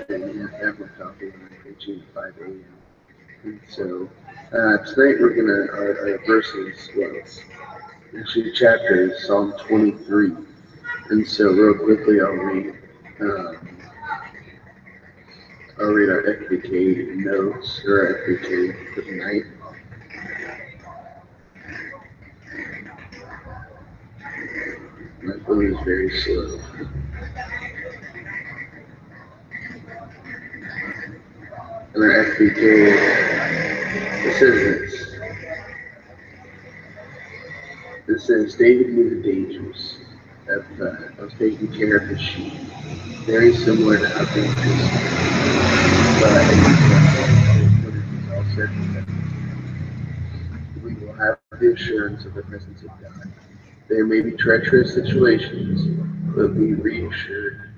and have my coffee when I'm preaching at 5 a.m. And so tonight we're going to, our verses, well, actually chapter is Psalm 23. And so real quickly um, I'll read our FBK notes, or our FBK for tonight. My phone is very slow. And our FBK, it says this. It says, David knew the dangers of taking care of his sheep. Very similar to how things is. But when it is all said and done, we will have the assurance of the presence of God. There may be treacherous situations, but be reassured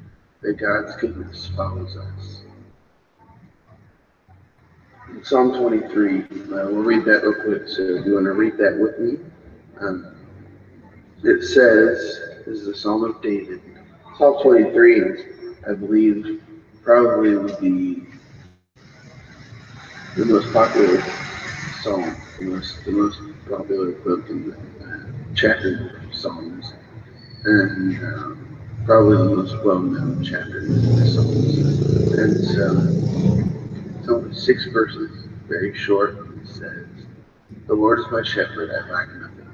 that God's goodness follows us. Psalm 23, we'll read that real quick, so if you want to read that with me. It says, this is a Psalm of David. Psalm 23 is, I believe, probably the most popular psalm, the most popular book in the chapter of Psalms, and probably the most well-known chapter in the Psalms. And so, it's only 6 verses, very short. It says, The Lord is my shepherd, I lack nothing.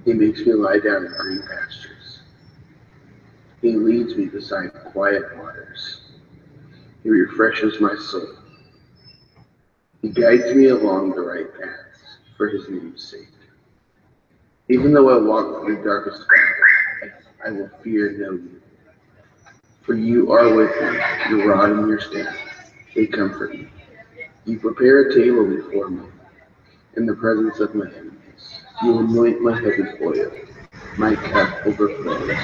He makes me lie down in green pastures. He leads me beside quiet waters. He refreshes my soul. He guides me along the right paths for his name's sake. Even though I walk through darkest valley, I will fear no evil. For you are with me, your rod and your staff, they comfort me. You prepare a table before me in the presence of my enemies. You anoint my head with oil. My cup overflows.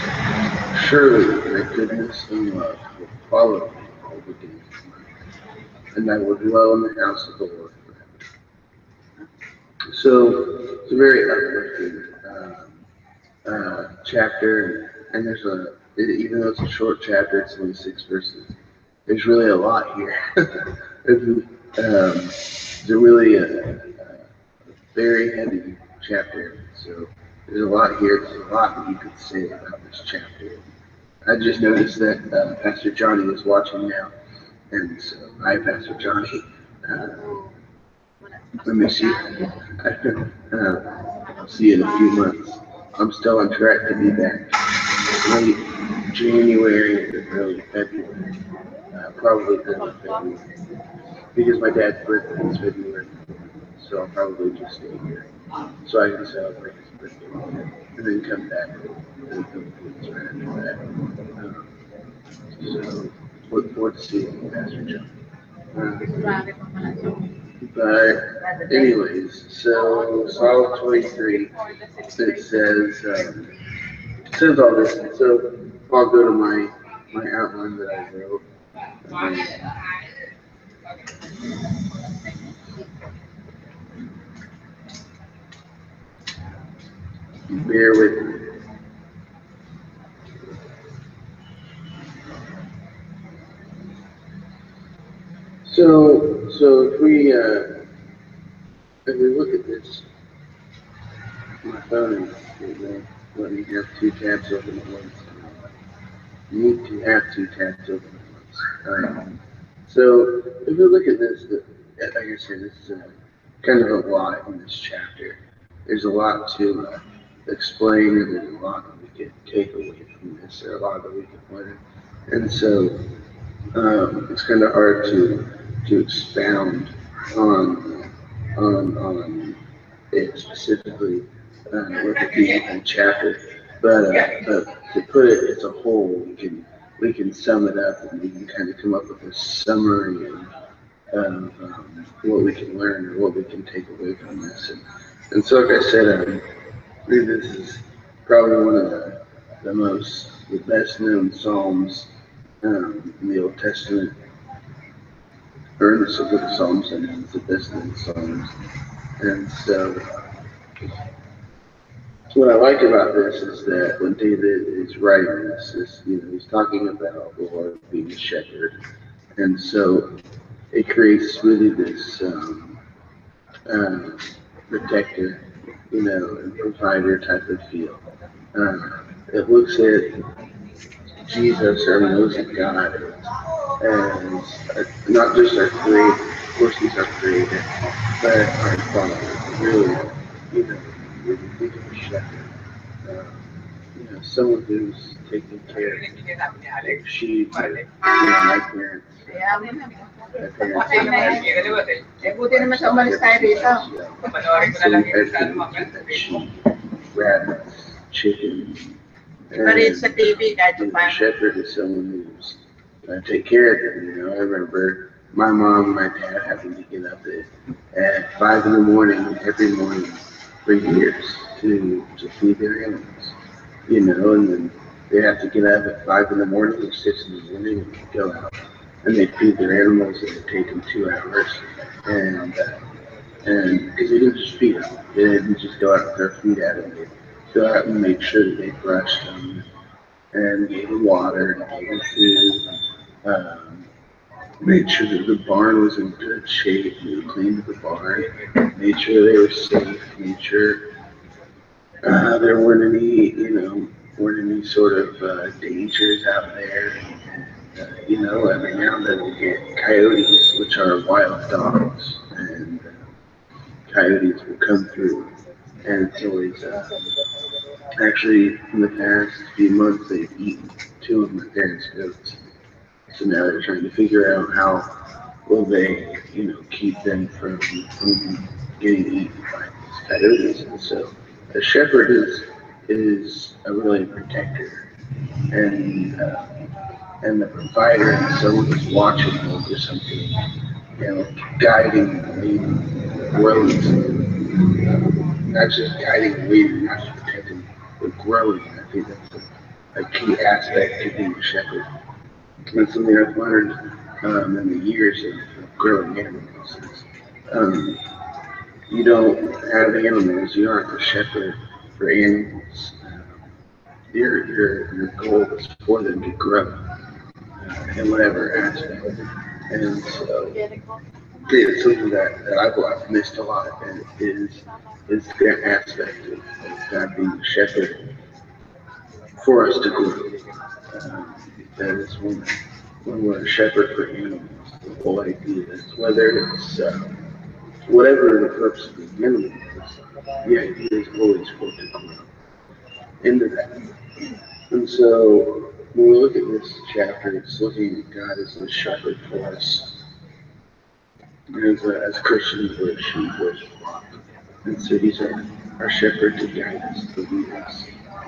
Surely my goodness and love will follow me all the days of my life, and I will dwell in the house of the Lord forever. So it's a very uplifting chapter, and even though it's a short chapter, it's only 6 verses. There's really a lot here. It's a really very heavy chapter, so there's a lot here. There's a lot that you could say about this chapter. I just noticed that Pastor Johnny is watching now, and so hi, Pastor Johnny. Let me see. I'll see you in a few months. I'm still on track to be back late January or early February. Probably early February, because my dad's birthday is February, so I'll probably just stay here so I can celebrate his birthday and then come back to the Philippines right after that. So look forward to seeing you, Pastor John. But anyways, so Psalm 23, it says all this. So I'll go to my outline that I wrote. Bear with me. So if we look at this, my phone is let me have 2 tabs open at once. You need to have 2 tabs open at once. So if we look at this, like I said, this is kind of a lot in this chapter. There's a lot to explain, and there's a lot that we can take away from this, or a lot that we can learn. And so it's kind of hard to expound on it specifically with a few chapter, but to put it as a whole, we can sum it up, and we can kind of come up with a summary of what we can learn or what we can take away from this. And so, like I said, I believe this is probably one of the best known Psalms in the Old Testament, or in the book of Psalms, and it's the best known Psalms. And so What I like about this is that when David is writing this, he's talking about the Lord being a shepherd, and so it creates really this uh, protector, and provider type of feel. It looks at Jesus, or Moses, God, as not just our creator, of course he's our creator, but our Father, really, when you think of a shepherd, uh, someone who's taking care of sheep, my parents, Buti naman siya umalis tayo dito. sheep, rabbits, chickens. Iba rin sa TV kahit A shepherd is someone who's take care of them. I remember my mom and my dad having to get up at 5 in the morning every morning for years to feed their animals. And then they have to get up at 5 in the morning or 6 in the morning and go out and they feed their animals, and it take them 2 hours. And because they didn't just feed them, they didn't just go out and throw food at them. They go out and make sure that they brushed them and gave them water and gave them food. Made sure that the barn was in good shape. They cleaned the barn, made sure they were safe, made sure there weren't any sort of dangers out there. Every now and then we get coyotes, which are wild dogs, and coyotes will come through. And it's always, actually, in the past few months, they've eaten two of my parents' goats. So now they're trying to figure out how will they, keep them from getting eaten by these coyotes. And so a shepherd is a really protector and the provider, and someone who's watching over something, guiding, leading, growing, not just guiding and leading, not just protecting, but growing. I think that's a key aspect to being a shepherd. That's something I've learned in the years of growing animals. You don't have animals, you aren't a shepherd for animals. Your goal is for them to grow in whatever aspect. And so it's something that I've missed a lot, and is that aspect of God being a shepherd for us to grow. That is when we're a shepherd for animals, the whole idea is whether it's whatever the purpose of the animal is, the idea is always for it to grow into that. And so when we look at this chapter, it's looking at God as a shepherd for us. As Christians, we're sheep, we're flock. And so he's our shepherd to guide us, to lead us,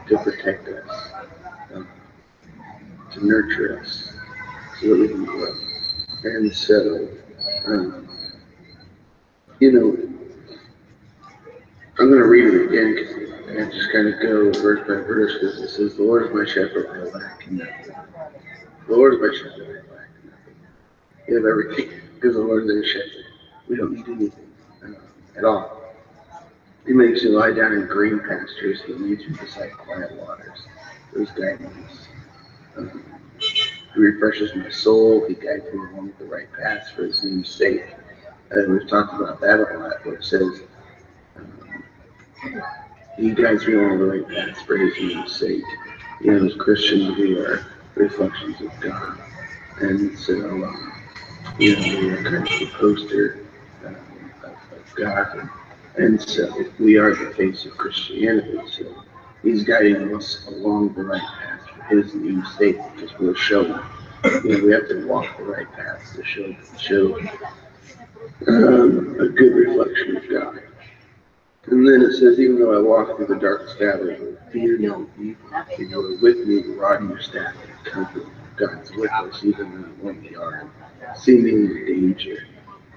to protect us, to nurture us, so that we can grow. And so, I'm going to read it again because I just kind of go verse by verse, because it says, "The Lord is my shepherd, I lack nothing. The Lord is my shepherd, I lack nothing." We have everything because the Lord is our shepherd. We don't need anything at all. He makes you lie down in green pastures. He leads you beside quiet waters. Those guiding us. He refreshes my soul. He guides me along the right paths for his name's sake. We've talked about that a lot, where it says, he guides me along the right paths for his name's sake. As Christians, we are reflections of God. And so, we are kind of the poster of God. And so we are the face of Christianity. So he's guiding us along the right path for his name's sake, because we're showing. We have to walk the right path to show a good reflection of God. And then it says, even though I walk through the darkest valley, I will fear no evil. You are with me, your rod and your staff, and comfort. God's with us, even when we are seeming in danger.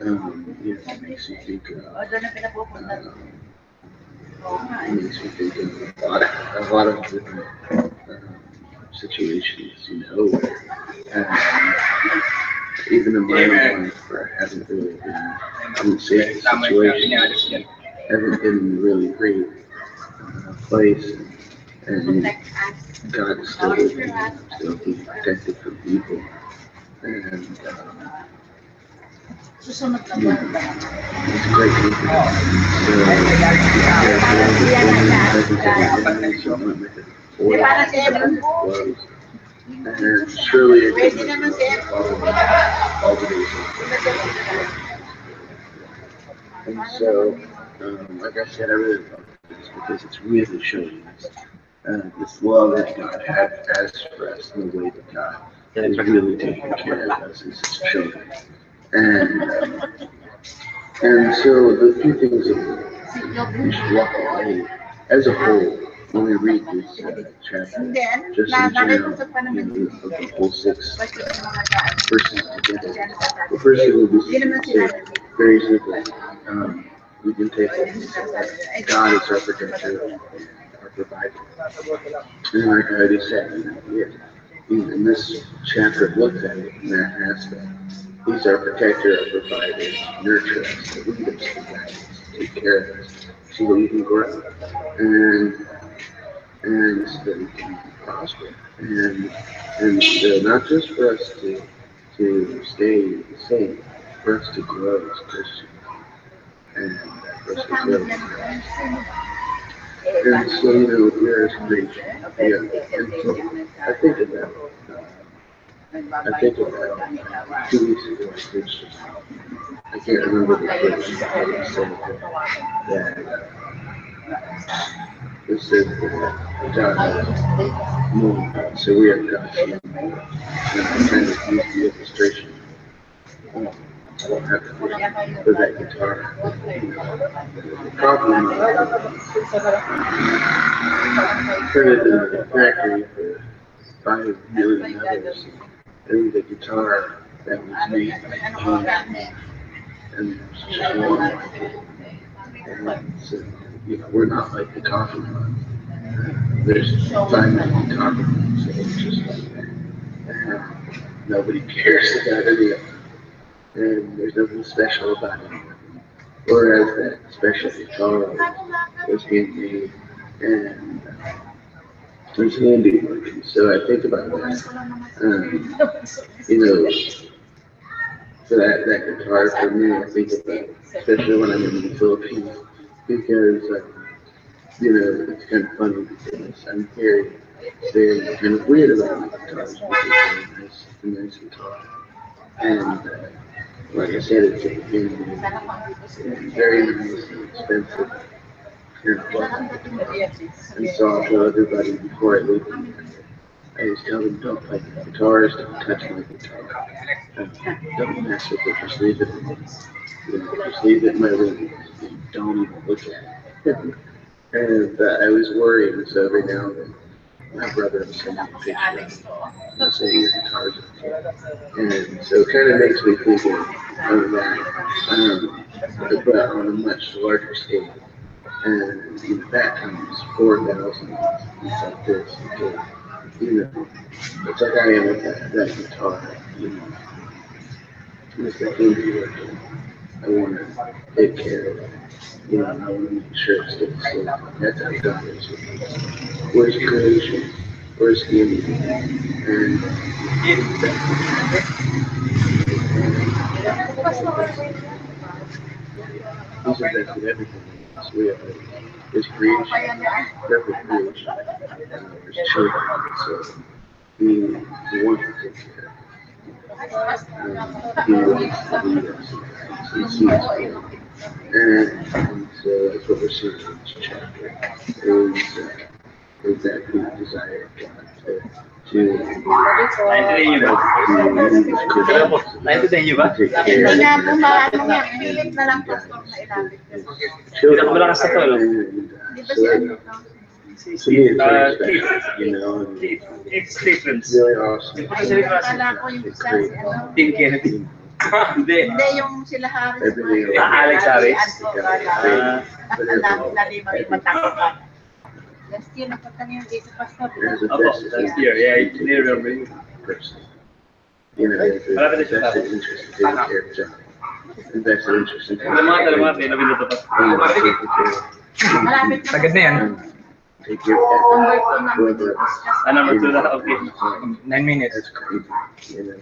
It makes me think of a lot of different situations, even in my own life where I haven't really been in safe situations, haven't been really great. place, and Protect us. God is still with me, still being protected from evil, and Susunod na yeah, ba? it's a great thing. So, Di para si Edwin po. and surely it Pwede naman si Edwin. all the days of my life. And so, like I said, I really love this because it's really showing us this love that God has for us in the way that God is really taking care of us as His children. And so the few things that we should walk away as a whole when we read this chapter, just in general, of the whole 6 verses together. The first thing will be very simple. We can take God as our protector and our provider. And like I already said, in this chapter it looks at it in that aspect. He's our protector, our provider, nurture us, lead us, to guide us, take care of us, so that we can grow and so that we can prosper. And not just for us to stay safe, for us to grow as Christians and for us to grow. And so, we're as creation. Yeah. And so I think of that. I think of that 2 weeks ago I preached. I can't remember the verse that said that it said that God moon. So we are God's moon. And I kind of use the illustration. I don't have to for that guitar. The problem is turn it into the factory for 5 million others. And the guitar that was made by John and just one like it. And so, we're not like the coffee run. There's 5 million coffee runs, so it's just like that. And nobody cares about any of them. And there's nothing special about it. Whereas that special guitar was handmade and it was handiwork. So I think about that. For that guitar for me, I think about, especially when I'm in the Philippines, because it's kind of funny because I'm very kind of weird about my guitars because they're a nice guitar. And like I said, it's very nice and expensive. And so I'll tell everybody before I leave them, I just tell them, don't play the guitars, don't touch my guitar. Don't mess with it, just leave it. Just leave it in my room. Don't even look at it. And I was worried, and so every now and then, my brother will send me a picture and say your guitar's okay. And so it kind of makes me think of that, but on a much larger scale. And that times 4,000, it's like this, because, it's like I am with that guitar, it's the handiwork. I want to take care of it. I want to make sure it stays safe. That's how God is with me. Where's creation? Where's healing? And He's invested everything in us. We have His creation, perfect creation. His children. So He wants to take care of us. He wants to lead us. He sees us. And so that's what we're seeing in this chapter, is that deep desire of God to Hindi nga po maano nga, pilit na lang pastor na ilapit. children. Di ba si ano to? To me, it's very special, It's different. It's really awesome. Akala ko yung It's isa great. si ano. Team Kennedy. Hindi. Hindi yung sila Harris. Everything Alex Harris. Nalima yung matakot ka. Last year, napunta niyo yung isa pastor. There's a Opo, vested last year. Yeah, I remember you. person. There's a vested interest in taking care of John. Invested interest in taking care of Lamata, nabinuto pa. Malapit na Agad na yan. take your pet whether Number 2 na okay. 9 minutes. that's crazy. You know,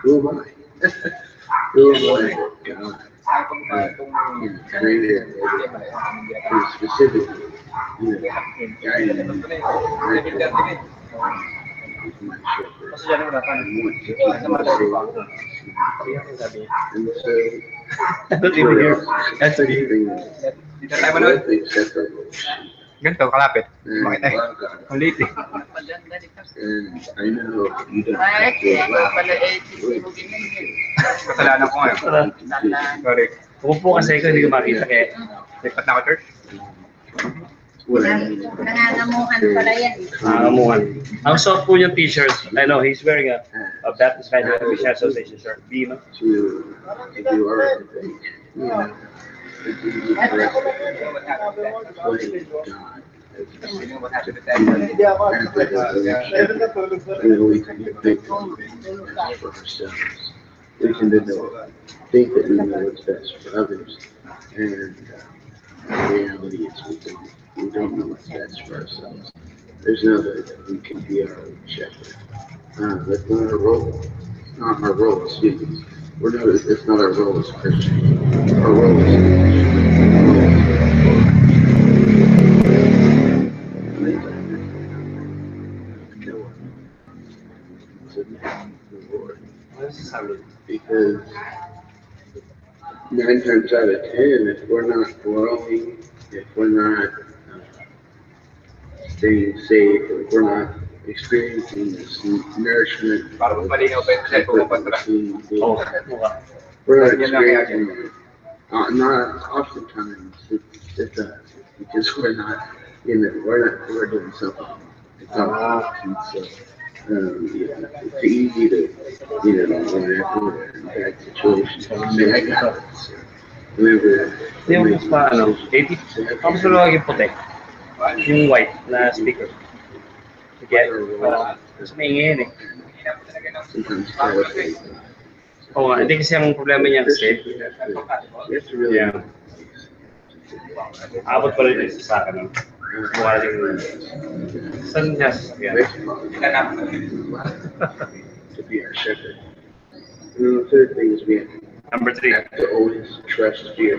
who am I? Who am I? God. You know, created specifically, you know, guided me with my shepherd. And want to keep me safe. And so, what else? That's okay. Dito tayo manood. Ganito, kalapit. And Makita eh. Ang liit eh. And I know you don't have to laugh. Kasalanan ko ngayon. Sorry. Umupo kasi ko, hindi ko makita kaya. Lipat na ako, church. Nangangamuhan pala yan. Nangangamuhan. Ang soft po yung t-shirts. I know, he's wearing a Baptist Federal Christian Association shirt. Beam. To do our thing. Yeah. To do the correct way God. We can be thankful for ourselves. We can think that we know what's best for others, and the reality is we don't know what's best for ourselves. There's no way that we can be our own shepherd. That's not our role. Not our role, excuse me. It's not our role as Christians. Our role is because 9 times out of 10, if we're not growing, if we're not staying safe, if we're not experiencing this nourishment, we're not experiencing it. Not oftentimes it does because we're not we're doing something. It's not and so. It's easy to, whenever we're in bad situations, say, I got this. Whenever, Yung mas pa, 80? Tapos wala lagi puti. Yung white na speaker. Sige. Tapos maingin eh. sometimes celebrate. Oo nga, hindi kasi ang problema niya kasi. You have to really Yeah. Abot pa rin yung sa akin. Mukha rin. Saan niya? to be our shepherd. And the third thing is we Number 3. have to always trust fear.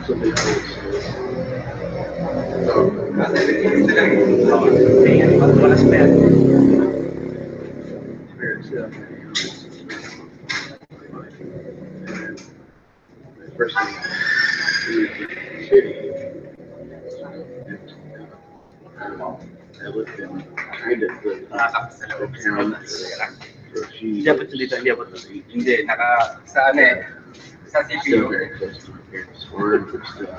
Somebody always says, Wala sa pera. First thing is the city. I lived in kind of the town for a few Hindi years. abot dito, hindi abot. Hindi, sa ano eh, sa Still CPU. very close to my parents' farm, but still.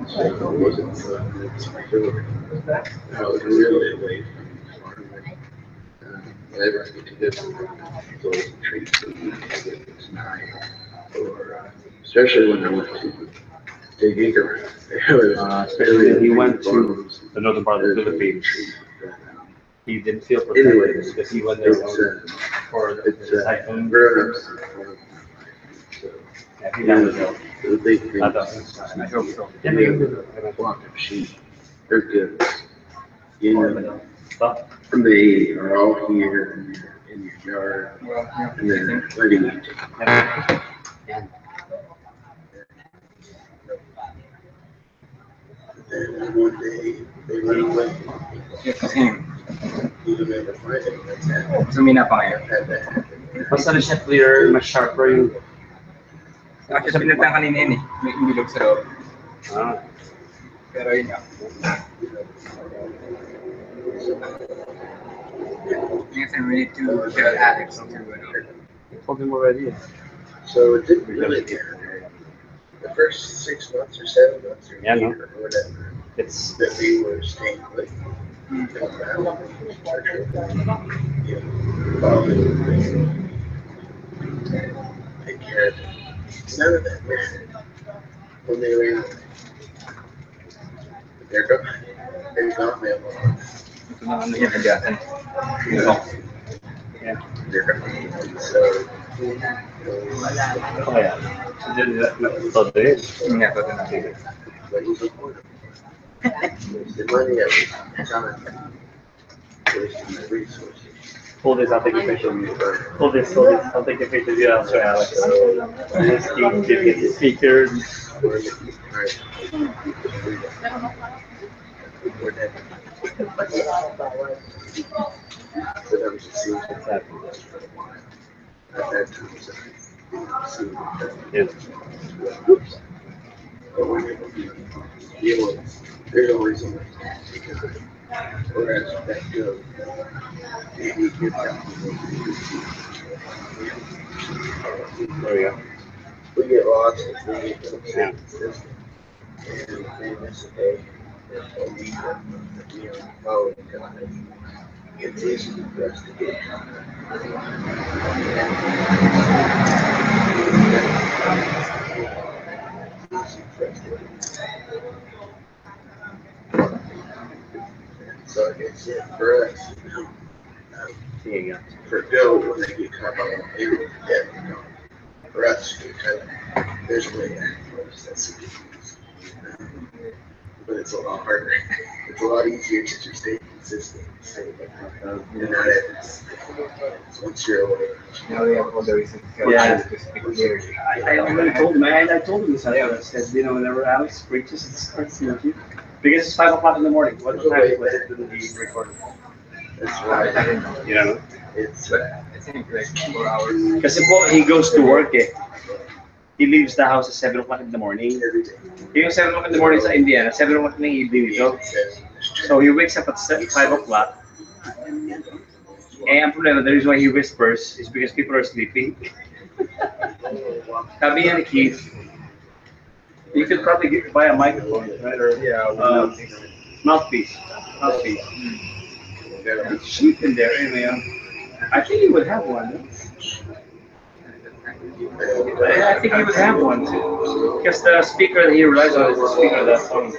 So it wasn't I was really away from the farm. Whenever I get to go to those treats that we get this night, or especially when I went to dig around. Especially when he went to the northern part of the Philippines. He didn't feel protected because he went there for the typhoon. Grown-ups. Yeah, he down the hill. The big things. I hope so. You know, flock of sheep. They're good. You know, and they are all here in your yard, and they're letting you take them. And one day they run away. You don't ever find it. That's happened. Sumina pa ngayon. Had that happen. Basta na siya clear, mas sharper yung... Actually, pinagtan kanina yun eh. May imbilog sa loob. Ah. Pero yun nga. Yes, I need to tell Alex to Told him already. So it didn't really matter. The first 6 months or 7 months or Yeah, no. year or whatever It's... that we were staying with. Take care of them. None of that mattered when they ran away. They're gone. They're gone, they're gone. ito na ano yung kagatan. Yeah. They're gone. So, Ano kaya? Todo yun. Yun nga, ito na. what was the point of it? Wasting money, I was time, wasting my resources. Hold this, I'll take a picture of you. Hold this, I'll take a picture of you. I'll show Alex. This get the speakers. Yeah. There's always a whereas that go, you get There we go. we get lost if we get consistent. And they miss a day. Following God. It's easy for us to get so it's it for us. There you go. For go when they get caught up in it, for us to kind of there's a way for us that's the difference. But it's a lot harder. It's a lot easier to just stay consistent. And not it's once you're away. Now we have other reasons to Yeah. speak clearly. I already told him. I told him this. I said, whenever Alex preaches, it starts to because it's 5 o'clock in the morning. What time was it to be recorded? That's why You know, it's I think like 4 hours. because he goes to work. He leaves the house at 7 o'clock in the morning. every day. He goes 7 o'clock in the morning sa Indiana. 7 o'clock in the evening dito. So he wakes up at 5 o'clock. And ang problema, the reason why he whispers is because people are sleeping. Sabi niya ni Keith, you could probably buy a microphone, right? Or mouthpiece. Mouthpiece. It's cheap in there anyway. I think he would have one. I think he would have one too. Because the speaker that he relies on is the speaker of that phone.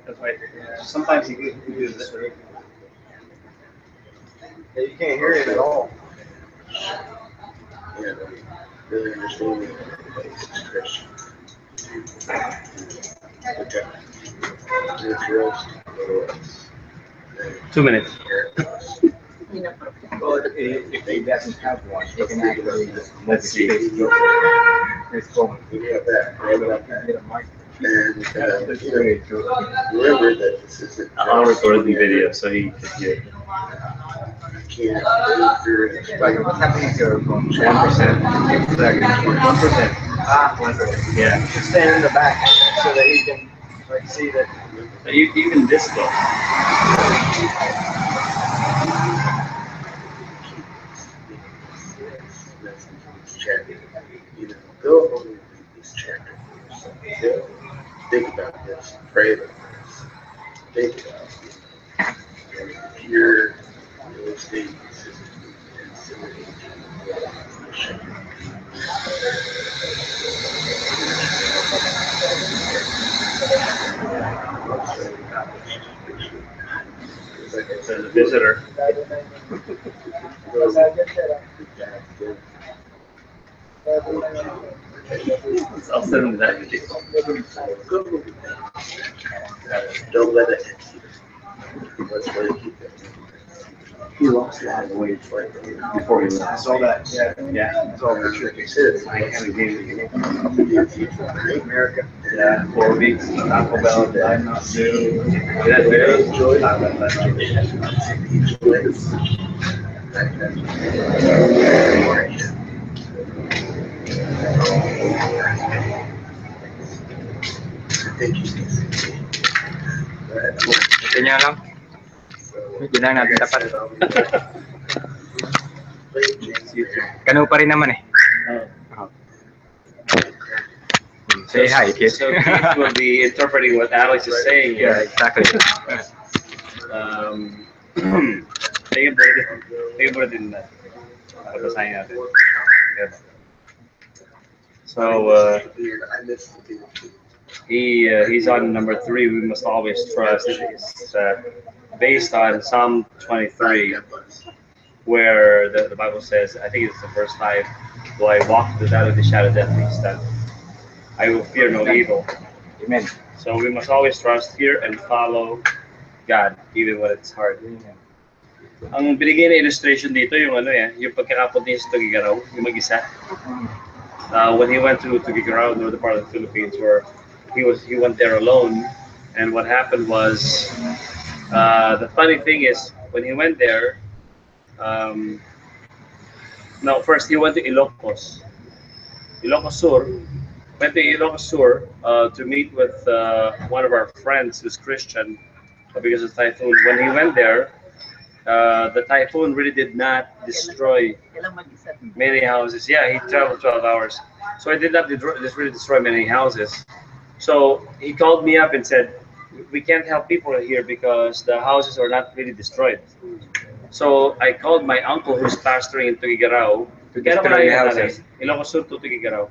That's why sometimes he uses it. You can't hear it at all. Yeah, really understanding it's Christian. Okay. It's roast, 2 minutes. Well, if he doesn't have one, he can actually Let's see. his phone. We have that, we have that. Get a mic. And, That's you know, very true. remember that this isn't. I'll record the video so he can hear. You can't live through it. Like what's happening to your phone? 1%. Exactly. 1%. 1%. Yeah. Just stand in the back so that you can like see that. Even this though. Chapter. You know, go home and read this chapter. Think about this. Pray about this. Think about it. And if you're really staying consistent and similar There's a visitor. I'll send him that video. Don't let it hit you. Let's let it keep it. He lost a lot of weight before he I left. saw that. Yeah. Yeah. It's all for sure. I haven't gained it. America. Yeah, 4 weeks. Taco Bell. I'm not doing. That's very enjoyed. Ito niya lang. Yun lang natin dapat. Kano pa rin naman eh. Say hi, kid. So Keith will be interpreting what Alex is saying Yeah, here. exactly. Tingnan mo din na. Basahin natin. Yes. So he's on number 3. We must always trust. It's based on Psalm 23, where the Bible says, I think it's the verse 5, though I walk through the valley of the shadow of death, means that I will fear no evil. Amen. So we must always trust, fear, and follow God, even when it's hard. Ang binigay na illustration dito, yung ano yung pagkakapunta niya sa Tugigaraw, yung mag-isa. When he went to Tugigaraw, northern part of the Philippines, where he went there alone, and what happened was, the funny thing is, when he went there, no, first he went to Ilocos Sur, went to Ilocos Sur to meet with one of our friends who's Christian because of typhoon. When he went there, the typhoon really did not destroy many houses. Yeah, he traveled 12 hours. So it did not really destroy many houses. So he called me up and said, we can't help people here because the houses are not really destroyed. So I called my uncle who's pastoring in Tugigaraw. To destroy the houses. Ilocos Sur to Tugigaraw.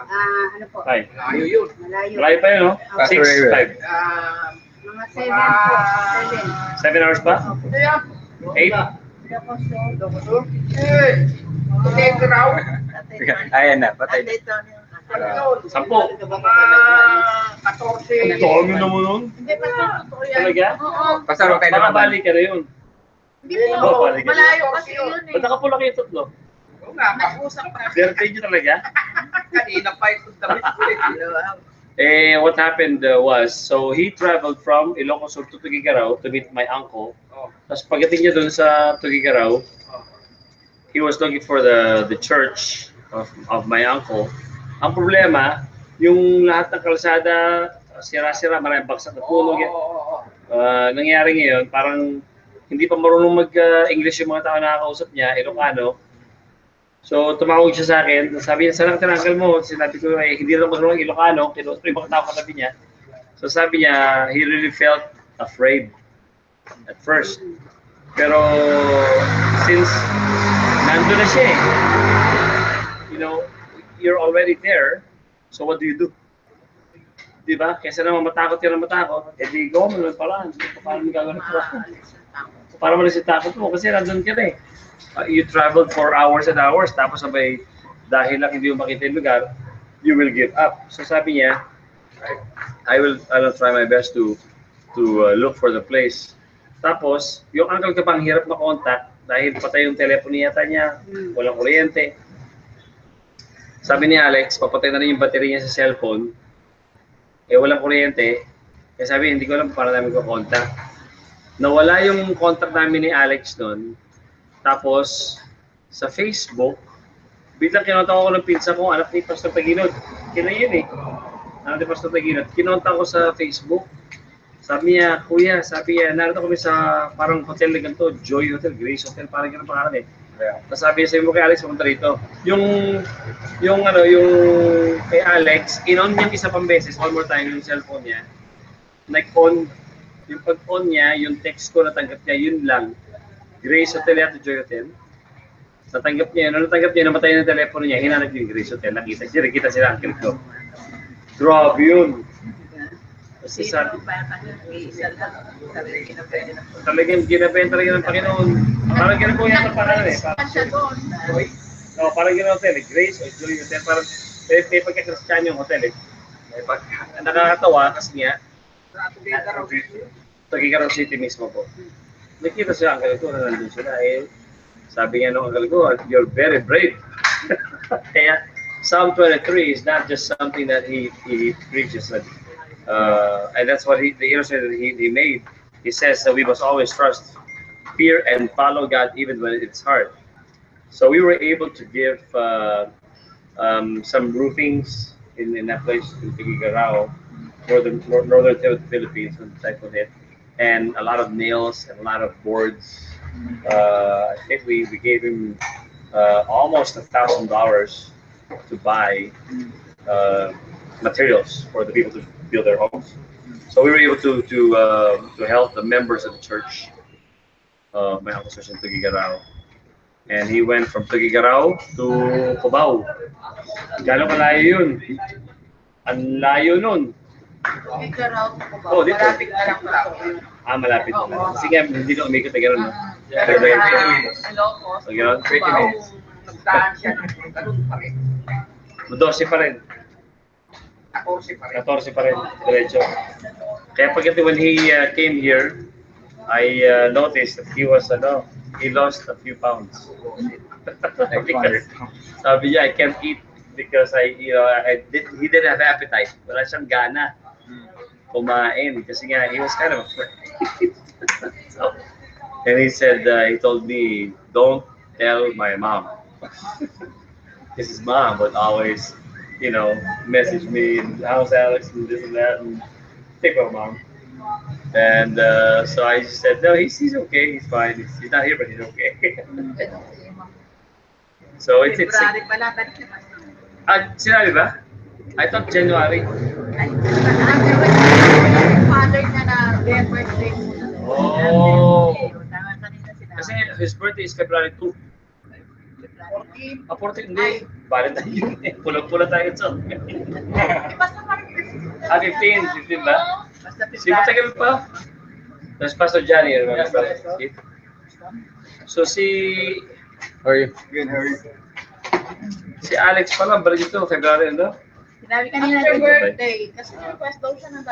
Ano po? Hi. Malayo yun. Malayo. Malayo pa yun, no? Pastor 6, Ray. 5. Mga 7 po. 7. 7 hours pa? 8? Ayan na, patay na. Sampo. Dami naman nun. Hindi pa po. Totoo yan. Talaga? Oo. Pastor, okay Baka naman. balik ka na yun. Hindi po. balik ka na. Malayo kasi yun eh. Ba't nakapula kayo tatlo? Nag-usap na. Birthday nyo talaga? Kanina pa ito damit ko What happened was, so he traveled from Ilocos Sur to Tugigaraw to meet my uncle. Tapos pagdating niya dun sa Tugigaraw, he was looking for the church of my uncle. Ang problema, yung lahat ng kalsada, sira-sira, maraming baksak na puno. Nangyari ngayon, parang hindi pa marunong mag-English yung mga tao na nakakausap niya, Ilocano. So, tumawag siya sa akin. Sabi niya, saan ang tinanggal mo? Sinabi ko, hindi na marunong Ilocano. Kinuha ko yung mga tao katabi niya. So, sabi niya, he really felt afraid at first. Pero, since nandun na siya you're already there, so what do you do? Diba? Kaysa naman matakot ka na matakot, di go mo naman pala. Paano mo gagawin ito? Para malis yung takot mo, kasi nandun ka na you traveled for hours and hours, tapos sabay, dahil lang hindi mo makita yung lugar, you will give up. So sabi niya, I'll try my best to look for the place. Tapos, yung uncle ka pang hirap makontak dahil patay yung telepono yata niya, walang kuryente. Sabi ni Alex, papatay na rin yung battery niya sa cellphone, walang kuryente. Kaya sabi, hindi ko alam paano namin ko-contact. Nawala yung contact namin ni Alex noon. Tapos, sa Facebook, biglang kinontak ako ng pinsa ko, anak ni Pastor Taginod. Kina yun anak ni Pastor Taginod. Kinontak ko sa Facebook. Sabi niya, kuya, narito kami sa parang hotel na ganito, Joy Hotel, Grace Hotel, parang ganun pangalan Tapos sabi niya, sabi mo kay Alex, pumunta rito. Yung kay Alex, in-on niya isa pang beses, one more time yung cellphone niya. Nag-on, yung pag-on niya, yung text ko natanggap niya, yun lang. Grace Hotel at Joy Hotel. Natanggap niya, namatay na yung telepono niya, hinanap yung Grace Hotel, nakita sila ang ko. Grabe yun. Kasi talagang ginabenta talaga ng Panginoon. Parang gano'n po yata pangalan parang gano'n hotel Grace o Joy Hotel. Parang may pagkakristiyan yung hotel Nakakatawa kasi nga, Tugigaraw City mismo po. Nakita siya ang uncle ko na nandun sila sabi nga nung uncle ko, you're very brave. Kaya Psalm 23 is not just something that he preaches, and that's what the illustration he made. He says that we must always trust, fear, and follow God even when it's hard. So we were able to give some roofings in that place in Tugigaraw, northern Philippines, on the type of it, and a lot of nails and a lot of boards. I think we gave him almost $1,000 to buy materials for the people to build their homes. So we were able to help the members of the church. My uncle's church in Tugigaraw, and he went from Tugigaraw to Cubao. Gano'ng kalayo yun? Ang layo nun. Oh, dito. Malapit na lang pala. Malapit na. Kasi nga, hindi na umikot na gano'n. Ilocos. So, gano'n? 20 minutes. Nagdaan siya ng ganun pa rin. 12 pa rin. 14 pa rin, diretso. Kaya pagdating when he came here, I noticed that he lost a few pounds. Because sabi niya, I can't eat because he didn't have appetite. Wala siyang gana kumain kasi nga he was kind of afraid. So, and he told me, don't tell my mom. Because his mom would always, message me, how's Alex and this and that, and think about mom. And so I just said, no, he's okay, he's fine. He's not here, but he's okay. So it's February pala, balik na ba? sinabi ba? I thought January. Ay, yung father niya na their birthday. Oh. Tama kanina sila. Kasi his birthday is February 2. 14. 14, hindi. Valentine yun eh. Pulang-pula tayo sa. Basta parang 15 ba? Basta Si matagal pa. Tapos Pastor Johnny, so How are you? Good, how are you? si Alex pala, balik ito, February, no? Sinabi kanina After birthday. Kasi request daw siya ng